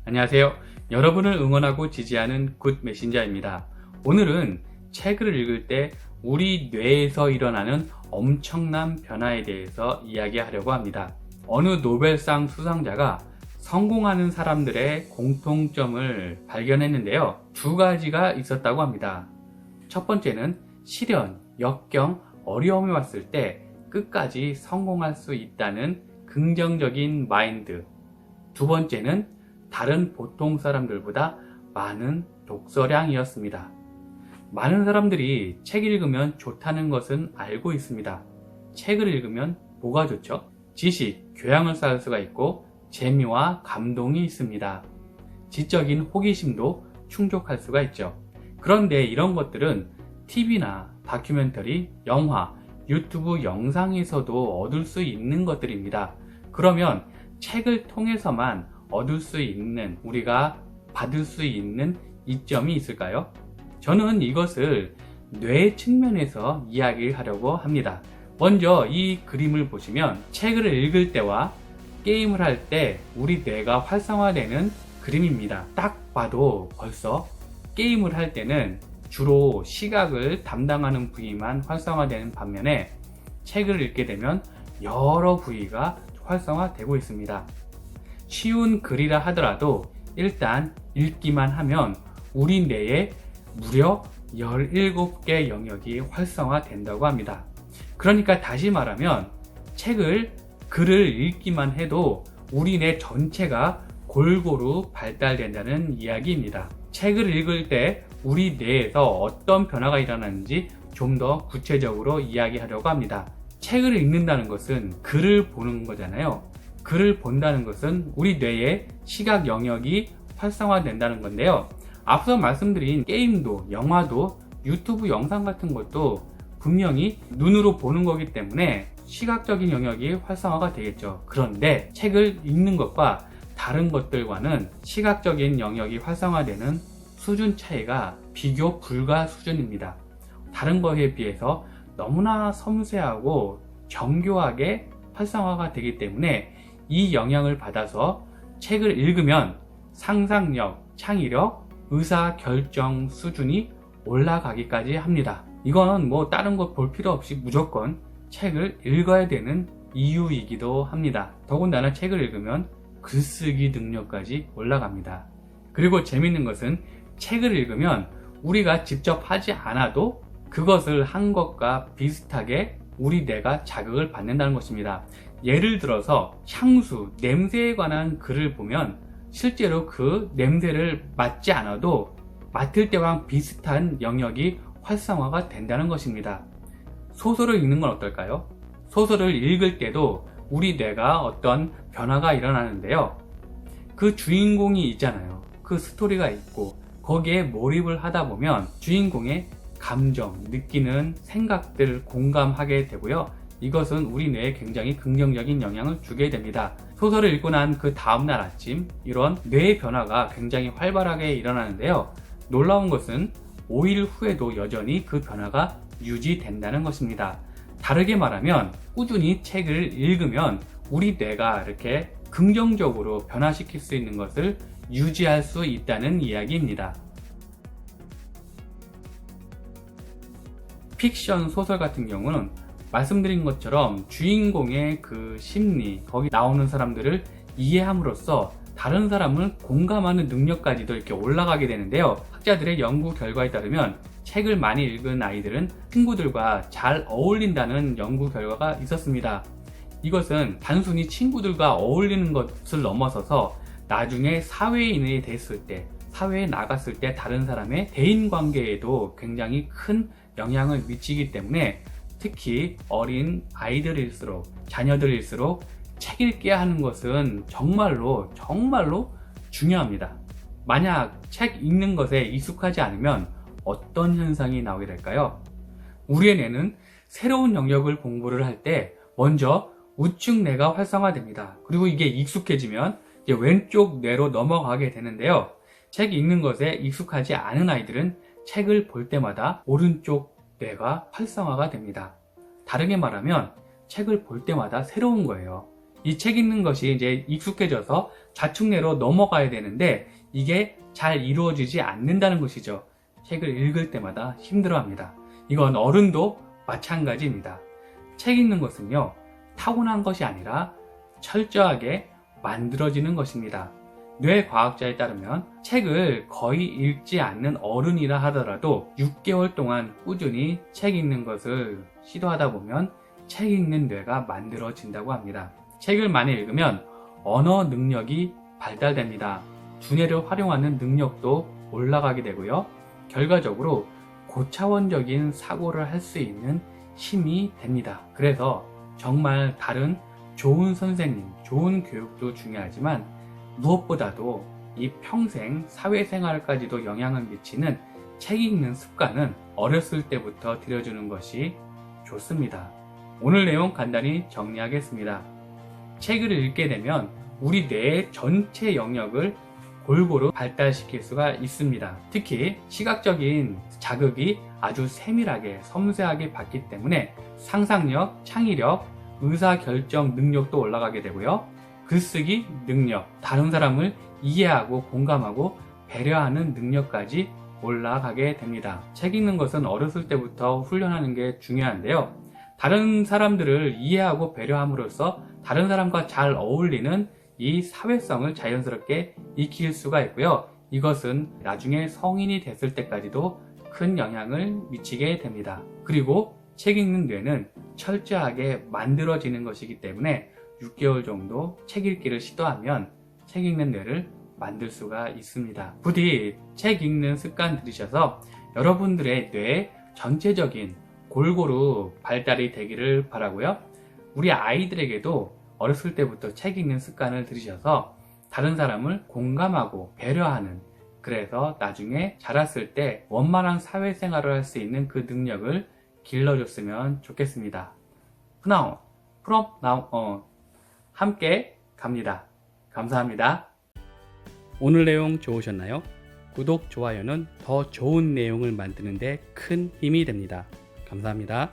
안녕하세요. 여러분을 응원하고 지지하는 굿 메신저입니다. 오늘은 책을 읽을 때 우리 뇌에서 일어나는 엄청난 변화에 대해서 이야기하려고 합니다. 어느 노벨상 수상자가 성공하는 사람들의 공통점을 발견했는데요. 두 가지가 있었다고 합니다. 첫 번째는 시련, 역경, 어려움이 왔을 때 끝까지 성공할 수 있다는 긍정적인 마인드. 두 번째는 다른 보통 사람들보다 많은 독서량이었습니다. 많은 사람들이 책 읽으면 좋다는 것은 알고 있습니다. 책을 읽으면 뭐가 좋죠? 지식, 교양을 쌓을 수가 있고 재미와 감동이 있습니다. 지적인 호기심도 충족할 수가 있죠. 그런데 이런 것들은 TV나 다큐멘터리, 영화, 유튜브 영상에서도 얻을 수 있는 것들입니다. 그러면 책을 통해서만 얻을 수 있는, 우리가 받을 수 있는 이점이 있을까요? 저는 이것을 뇌 측면에서 이야기하려고 합니다. 먼저 이 그림을 보시면 책을 읽을 때와 게임을 할 때 우리 뇌가 활성화되는 그림입니다. 딱 봐도 벌써 게임을 할 때는 주로 시각을 담당하는 부위만 활성화되는 반면에 책을 읽게 되면 여러 부위가 활성화되고 있습니다. 쉬운 글이라 하더라도 일단 읽기만 하면 우리 뇌에 무려 17개 영역이 활성화된다고 합니다. 그러니까 다시 말하면 글을 읽기만 해도 우리 뇌 전체가 골고루 발달된다는 이야기입니다. 책을 읽을 때 우리 뇌에서 어떤 변화가 일어나는지 좀 더 구체적으로 이야기하려고 합니다. 책을 읽는다는 것은 글을 보는 거잖아요. 글을 본다는 것은 우리 뇌의 시각 영역이 활성화된다는 건데요. 앞서 말씀드린 게임도, 영화도, 유튜브 영상 같은 것도 분명히 눈으로 보는 거기 때문에 시각적인 영역이 활성화가 되겠죠. 그런데 책을 읽는 것과 다른 것들과는 시각적인 영역이 활성화되는 수준 차이가 비교 불가 수준입니다. 다른 것에 비해서 너무나 섬세하고 정교하게 활성화가 되기 때문에 이 영향을 받아서 책을 읽으면 상상력, 창의력, 의사결정 수준이 올라가기까지 합니다. 이건 다른 거 볼 필요 없이 무조건 책을 읽어야 되는 이유이기도 합니다. 더군다나 책을 읽으면 글쓰기 능력까지 올라갑니다. 그리고 재밌는 것은 책을 읽으면 우리가 직접 하지 않아도 그것을 한 것과 비슷하게 우리 뇌가 자극을 받는다는 것입니다. 예를 들어서 향수, 냄새에 관한 글을 보면 실제로 그 냄새를 맡지 않아도 맡을 때와 비슷한 영역이 활성화가 된다는 것입니다. 소설을 읽는 건 어떨까요? 소설을 읽을 때도 우리 뇌가 어떤 변화가 일어나는데요. 그 주인공이 있잖아요. 그 스토리가 있고 거기에 몰입을 하다 보면 주인공의 감정, 느끼는 생각들을 공감하게 되고요. 이것은 우리 뇌에 굉장히 긍정적인 영향을 주게 됩니다. 소설을 읽고 난 그 다음날 아침 이런 뇌의 변화가 굉장히 활발하게 일어나는데요. 놀라운 것은 5일 후에도 여전히 그 변화가 유지된다는 것입니다. 다르게 말하면 꾸준히 책을 읽으면 우리 뇌가 이렇게 긍정적으로 변화시킬 수 있는 것을 유지할 수 있다는 이야기입니다. 픽션 소설 같은 경우는 말씀드린 것처럼 주인공의 그 심리, 거기 나오는 사람들을 이해함으로써 다른 사람을 공감하는 능력까지도 이렇게 올라가게 되는데요. 학자들의 연구 결과에 따르면 책을 많이 읽은 아이들은 친구들과 잘 어울린다는 연구 결과가 있었습니다. 이것은 단순히 친구들과 어울리는 것을 넘어서서 나중에 사회인이 됐을 때, 사회에 나갔을 때 다른 사람의 대인관계에도 굉장히 큰 영향을 미치기 때문에 특히 어린 아이들일수록, 자녀들일수록 책 읽게 하는 것은 정말로 중요합니다. 만약 책 읽는 것에 익숙하지 않으면 어떤 현상이 나오게 될까요? 우리의 뇌는 새로운 영역을 공부를 할 때 먼저 우측 뇌가 활성화됩니다. 그리고 이게 익숙해지면 이제 왼쪽 뇌로 넘어가게 되는데요. 책 읽는 것에 익숙하지 않은 아이들은 책을 볼 때마다 오른쪽 뇌가 활성화가 됩니다. 다르게 말하면 책을 볼 때마다 새로운 거예요. 이 책 읽는 것이 이제 익숙해져서 좌충내로 넘어가야 되는데 이게 잘 이루어지지 않는다는 것이죠. 책을 읽을 때마다 힘들어합니다. 이건 어른도 마찬가지입니다. 책 읽는 것은요, 타고난 것이 아니라 철저하게 만들어지는 것입니다. 뇌과학자에 따르면 책을 거의 읽지 않는 어른이라 하더라도 6개월 동안 꾸준히 책 읽는 것을 시도하다 보면 책 읽는 뇌가 만들어진다고 합니다. 책을 많이 읽으면 언어 능력이 발달됩니다. 두뇌를 활용하는 능력도 올라가게 되고요. 결과적으로 고차원적인 사고를 할 수 있는 힘이 됩니다. 그래서 정말 다른 좋은 선생님, 좋은 교육도 중요하지만 무엇보다도 이 평생 사회생활까지도 영향을 미치는 책 읽는 습관은 어렸을 때부터 들여주는 것이 좋습니다. 오늘 내용 간단히 정리하겠습니다. 책을 읽게 되면 우리 뇌의 전체 영역을 골고루 발달시킬 수가 있습니다. 특히 시각적인 자극이 아주 세밀하게 섬세하게 받기 때문에 상상력, 창의력, 의사결정 능력도 올라가게 되고요. 글쓰기 능력, 다른 사람을 이해하고 공감하고 배려하는 능력까지 올라가게 됩니다. 책 읽는 것은 어렸을 때부터 훈련하는 게 중요한데요. 다른 사람들을 이해하고 배려함으로써 다른 사람과 잘 어울리는 이 사회성을 자연스럽게 익힐 수가 있고요. 이것은 나중에 성인이 됐을 때까지도 큰 영향을 미치게 됩니다. 그리고 책 읽는 뇌는 철저하게 만들어지는 것이기 때문에 6개월 정도 책 읽기를 시도하면 책 읽는 뇌를 만들 수가 있습니다. 부디 책 읽는 습관 들이셔서 여러분들의 뇌의 전체적인 골고루 발달이 되기를 바라고요. 우리 아이들에게도 어렸을 때부터 책 읽는 습관을 들이셔서 다른 사람을 공감하고 배려하는, 그래서 나중에 자랐을 때 원만한 사회생활을 할 수 있는 그 능력을 길러줬으면 좋겠습니다. now, from now on 함께 갑니다. 감사합니다. 오늘 내용 좋으셨나요? 구독, 좋아요는 더 좋은 내용을 만드는 데 큰 힘이 됩니다. 감사합니다.